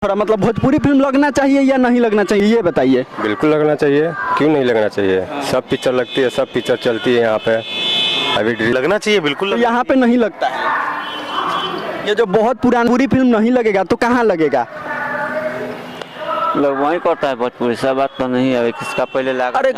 थोड़ा मतलब भोजपुरी फिल्म लगना चाहिए या नहीं लगना चाहिए ये बताइए। बिल्कुल लगना चाहिए, क्यों नहीं लगना चाहिए। सब पिक्चर लगती है, सब पिक्चर चलती है यहाँ पे। अभी लगना चाहिए, बिल्कुल तो यहाँ पे नहीं लगता है। ये जो बहुत पुरानी पूरी फिल्म नहीं लगेगा तो कहाँ लगेगा? लोग वहीं करता है भोजपुरी, सब बात तो नहीं है किसका पहले लगा। अरे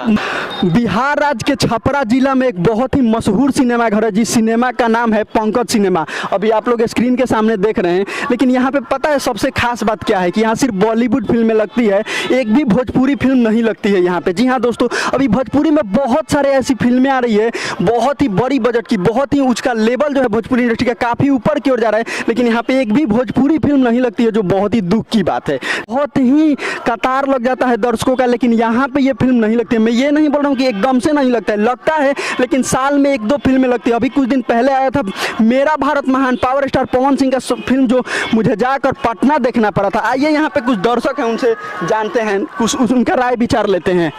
बिहार राज्य के छपरा जिला में एक बहुत ही मशहूर सिनेमा घर है, जिस सिनेमा का नाम है पंकज सिनेमा। अभी आप लोग स्क्रीन के सामने देख रहे हैं, लेकिन यहाँ पे पता है सबसे खास बात क्या है कि यहाँ सिर्फ बॉलीवुड फिल्में लगती है, एक भी भोजपुरी फिल्म नहीं लगती है यहाँ पे। जी हाँ दोस्तों, अभी भोजपुरी में बहुत सारे ऐसी फिल्में आ रही है, बहुत ही बड़ी बजट की, बहुत ही उसका लेवल जो है भोजपुरी इंडस्ट्री का काफ़ी ऊपर की ओर जा रहा है, लेकिन यहाँ पे एक भी भोजपुरी फिल्म नहीं लगती है, जो बहुत ही दुख की बात है। बहुत ही कतार लग जाता है दर्शकों का, लेकिन यहाँ पे ये फिल्म नहीं लगती है। मैं ये नहीं बोल रहा हूँ कि एकदम से नहीं लगता है, लगता है, लेकिन साल में एक दो फिल्में लगती है। अभी कुछ दिन पहले आया था मेरा भारत महान, पावर स्टार पवन सिंह का फिल्म, जो मुझे जाकर पटना देखना पड़ा था। आइए यहाँ पे कुछ दर्शक हैं, उनसे जानते हैं, कुछ उनका राय विचार लेते हैं,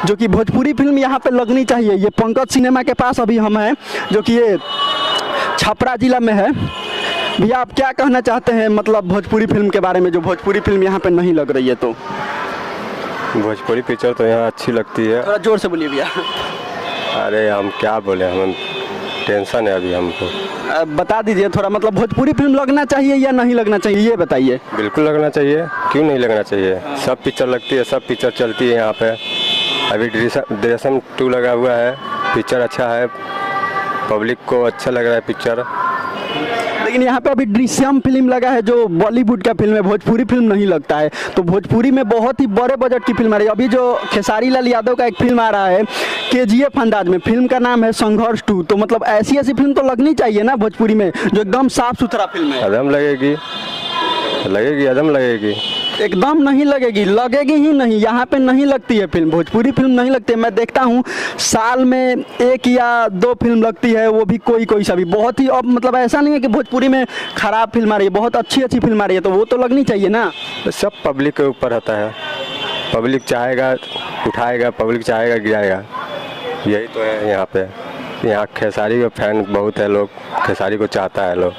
जो कि भोजपुरी फिल्म यहाँ पे लगनी चाहिए। ये पंकज सिनेमा के पास अभी हम हैं, जो कि ये छपरा जिला में है। भैया आप क्या कहना चाहते हैं मतलब भोजपुरी फिल्म के बारे में, जो भोजपुरी फिल्म यहाँ पे नहीं लग रही है? तो भोजपुरी पिक्चर तो यहाँ अच्छी लगती है। थोड़ा जोर से बोलिए भैया। अरे हम क्या बोले, हम टेंशन है अभी हमको। बता दीजिए थोड़ा मतलब भोजपुरी फिल्म लगना चाहिए या नहीं लगना चाहिए ये बताइए। बिल्कुल लगना चाहिए, क्यों नहीं लगना चाहिए। सब पिक्चर लगती है, सब पिक्चर चलती है यहाँ पे। अभी दृश्यम 2 लगा हुआ है, पिक्चर अच्छा है, पब्लिक को अच्छा लग रहा है पिक्चर। लेकिन यहाँ पे अभी दृश्यम फिल्म लगा है, जो बॉलीवुड का फिल्म है, भोजपुरी फिल्म नहीं लगता है। तो भोजपुरी में बहुत ही बड़े बजट की फिल्म आ रही है। अभी जो खेसारी लाल यादव का एक फिल्म आ रहा है KGF अंदाज में, फिल्म का नाम है संघर्ष 2। तो मतलब ऐसी ऐसी फिल्म तो लगनी चाहिए ना भोजपुरी में, जो एकदम साफ सुथरा फिल्म है। एकदम लगेगी, एकदम लगेगी। एकदम नहीं लगेगी, लगेगी ही नहीं। यहाँ पे नहीं लगती है फिल्म, भोजपुरी फिल्म नहीं लगती है। मैं देखता हूँ साल में 1 या 2 फिल्म लगती है, वो भी कोई कोई सा भी बहुत ही। अब मतलब ऐसा नहीं है कि भोजपुरी में खराब फिल्म आ रही है, बहुत अच्छी अच्छी फिल्म आ रही है, तो वो तो लगनी चाहिए ना। सब पब्लिक के ऊपर रहता है, पब्लिक चाहेगा उठाएगा, पब्लिक चाहेगा गिराएगा, यही तो है यहाँ पे। यहाँ खेसारी का फैन बहुत है, लोग खेसारी को चाहता है लोग,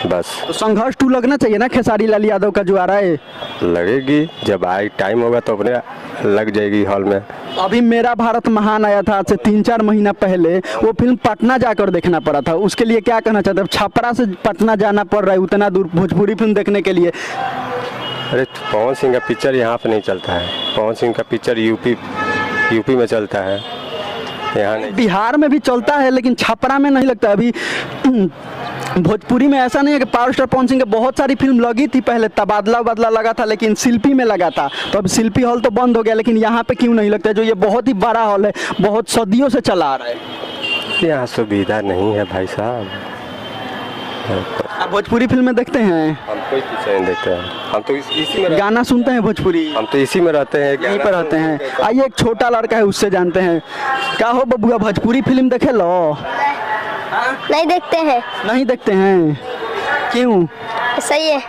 बस। तो संघर्ष 2 लगना चाहिए ना खेसारी लाल यादव का जो आ रहा है। लगेगी, जब आए टाइम होगा तो अपने लग जाएगी हॉल में। अभी मेरा भारत महान आया था आज से 3-4 महीना पहले, वो फिल्म पटना जाकर देखना पड़ा था। उसके लिए क्या कहना चाहते हैं? छपरा से पटना जाना पड़ रहा है उतना दूर भोजपुरी फिल्म देखने के लिए। अरे पवन सिंह का पिक्चर यहाँ पे नहीं चलता है, पवन सिंह का पिक्चर यूपी में चलता है, यहाँ नहीं। बिहार में भी चलता है, लेकिन छपरा में नहीं लगता। अभी भोजपुरी में ऐसा नहीं है कि पावर स्टार पवन सिंह की बहुत सारी फिल्म लगी थी पहले, तबादला बदला लगा था, लेकिन शिल्पी में लगा था। तो अब शिल्पी हॉल तो बंद हो गया, लेकिन यहाँ पे क्यों नहीं लगता है, जो ये बहुत ही बड़ा हॉल है, बहुत सदियों से चला आ रहा है। यहाँ सुविधा नहीं है भाई साहब। आप भोजपुरी फिल्में देखते हैं? हम कोई पिक्चर नहीं देखते हैं, हम तो इसी में गाना सुनते हैं भोजपुरी? हम तो इसी में रहते हैं, यहीं पर रहते हैं। आइए एक छोटा लड़का है, उससे जानते हैं। क्या हो बबुआ, भोजपुरी फिल्म देखे लो? नहीं देखते हैं। नहीं देखते हैं, क्यों? सही है।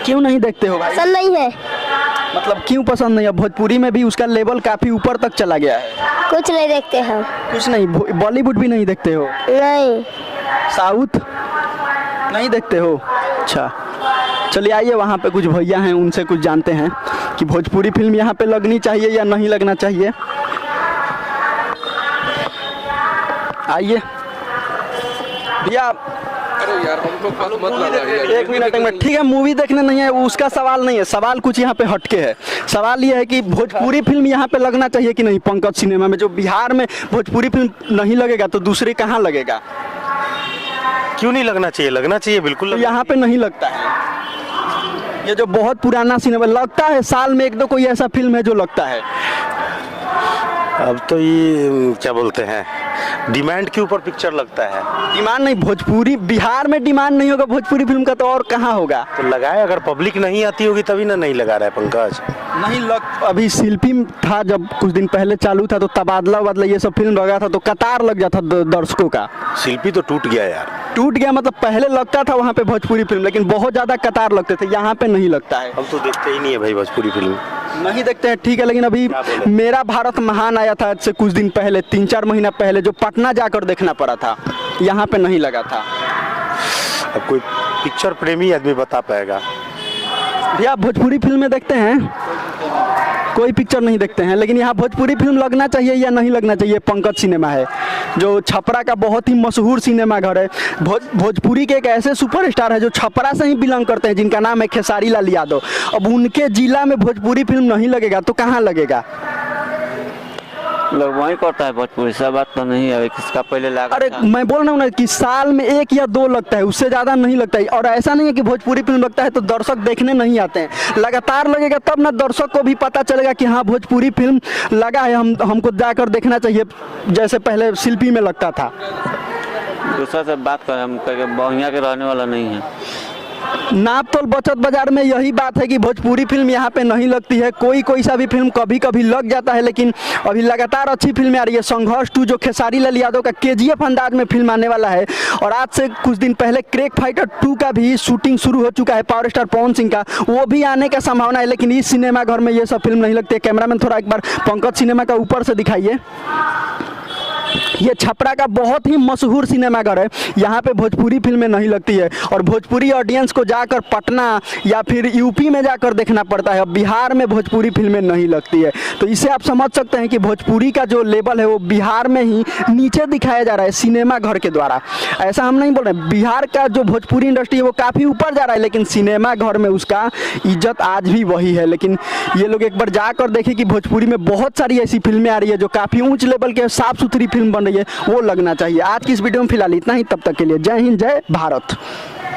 क्यों नहीं देखते हो भाई? पसंद नहीं है। मतलब क्यों पसंद नहीं है? भोजपुरी में भी उसका लेवल काफी ऊपर तक चला गया है। कुछ नहीं देखते हम। कुछ नहीं? बॉलीवुड भी नहीं देखते हो? नहीं। साउथ नहीं देखते हो? अच्छा, चलिए आइए वहाँ पे कुछ भैया हैं, उनसे कुछ जानते हैं कि भोजपुरी फिल्म यहाँ पे लगनी चाहिए या नहीं लगना चाहिए। आइए भैया। अरे यार हमको मत लगा यार। एक मिनट, ठीक है, मूवी देखने नहीं है, उसका सवाल नहीं है। सवाल कुछ यहाँ पे हटके है। सवाल ये है कि भोजपुरी फिल्म यहाँ पे लगना चाहिए कि नहीं पंकज सिनेमा में। जो बिहार में भोजपुरी फिल्म नहीं लगेगा तो दूसरे कहाँ लगेगा? क्यों नहीं लगना चाहिए, लगना चाहिए, बिल्कुल तो यहाँ पे नहीं लगता है। ये जो बहुत पुराना सिनेमा लगता है, साल में 1-2 कोई ऐसा फिल्म है जो लगता है। अब तो ये क्या बोलते हैं, डिमांड के ऊपर पिक्चर लगता है। डिमांड नहीं, भोजपुरी बिहार में डिमांड नहीं होगा भोजपुरी फिल्म का तो और कहाँ होगा? तो लगाए, अगर पब्लिक नहीं आती होगी तभी ना नहीं लगा रहा है पंकज। नहीं लग, अभी शिल्पी था जब कुछ दिन पहले चालू था, तो तबादला बदला ये सब फिल्म लगा था, तो कतार लग जाता दर्शकों का। शिल्पी तो टूट गया यार। टूट गया मतलब पहले लगता था वहाँ पे भोजपुरी फिल्म, लेकिन बहुत ज्यादा कतार लगते थे। यहाँ पे नहीं लगता है। हम तो देखते ही नहीं है भाई भोजपुरी फिल्म। नहीं देखते हैं, ठीक है, लेकिन अभी मेरा भारत महान आया था से कुछ दिन पहले, 3-4 महीना पहले, जो पटना जाकर देखना पड़ा था, यहाँ पे नहीं लगा था। अब कोई पिक्चर प्रेमी आदमी बता पाएगा। भैया भोजपुरी फिल्में देखते हैं? कोई पिक्चर नहीं देखते हैं, लेकिन यहाँ भोजपुरी फिल्म लगना चाहिए या नहीं लगना चाहिए? पंकज सिनेमा है जो छपरा का बहुत ही मशहूर सिनेमा घर है। भोजपुरी के एक ऐसे सुपरस्टार है जो छपरा से ही बिलोंग करते हैं, जिनका नाम है खेसारी लाल यादव। अब उनके जिला में भोजपुरी फिल्म नहीं लगेगा तो कहाँ लगेगा? लोग वहीं करता है भोजपुरी, सब बात तो नहीं है किसका पहले लगा अरे था। मैं बोल रहा हूँ ना कि साल में 1 या 2 लगता है, उससे ज़्यादा नहीं लगता है। और ऐसा नहीं है कि भोजपुरी फिल्म लगता है तो दर्शक देखने नहीं आते हैं, लगातार लगेगा तब ना दर्शक को भी पता चलेगा कि हाँ भोजपुरी फिल्म लगा है, हमको जाकर देखना चाहिए, जैसे पहले शिल्पी में लगता था। दूसरा से बात करें, हम बढ़िया के रहने वाला नहीं है। नापतोल बचत बाजार में यही बात है कि भोजपुरी फिल्म यहाँ पे नहीं लगती है। कोई सा भी फिल्म कभी कभी लग जाता है, लेकिन अभी लगातार अच्छी फिल्में आ रही है। संघर्ष 2 जो खेसारी लाल यादव का KGF अंदाज में फिल्म आने वाला है, और आज से कुछ दिन पहले क्रेक फाइटर 2 का भी शूटिंग शुरू हो चुका है, पावर स्टार पवन सिंह का, वो भी आने का संभावना है। लेकिन इस सिनेमा घर में ये सब फिल्म नहीं लगती है। कैमरामैन थोड़ा एक बार पंकज सिनेमा का ऊपर से दिखाइए। ये छपरा का बहुत ही मशहूर सिनेमा घर है, यहाँ पे भोजपुरी फिल्में नहीं लगती है, और भोजपुरी ऑडियंस को जाकर पटना या फिर यूपी में जाकर देखना पड़ता है। अब बिहार में भोजपुरी फिल्में नहीं लगती है, तो इससे आप समझ सकते हैं कि भोजपुरी का जो लेवल है वो बिहार में ही नीचे दिखाया जा रहा है सिनेमा घर के द्वारा। ऐसा हम नहीं बोल रहे, बिहार का जो भोजपुरी इंडस्ट्री है वो काफ़ी ऊपर जा रहा है, लेकिन सिनेमा घर में उसका इज्जत आज भी वही है। लेकिन ये लोग एक बार जाकर देखें कि भोजपुरी में बहुत सारी ऐसी फिल्में आ रही है जो काफ़ी ऊँच लेवल के साफ़ सुथरी फिल्म बन रही है, वो लगना चाहिए। आज की इस वीडियो में फिलहाल इतना ही, तब तक के लिए जय हिंद, जय भारत।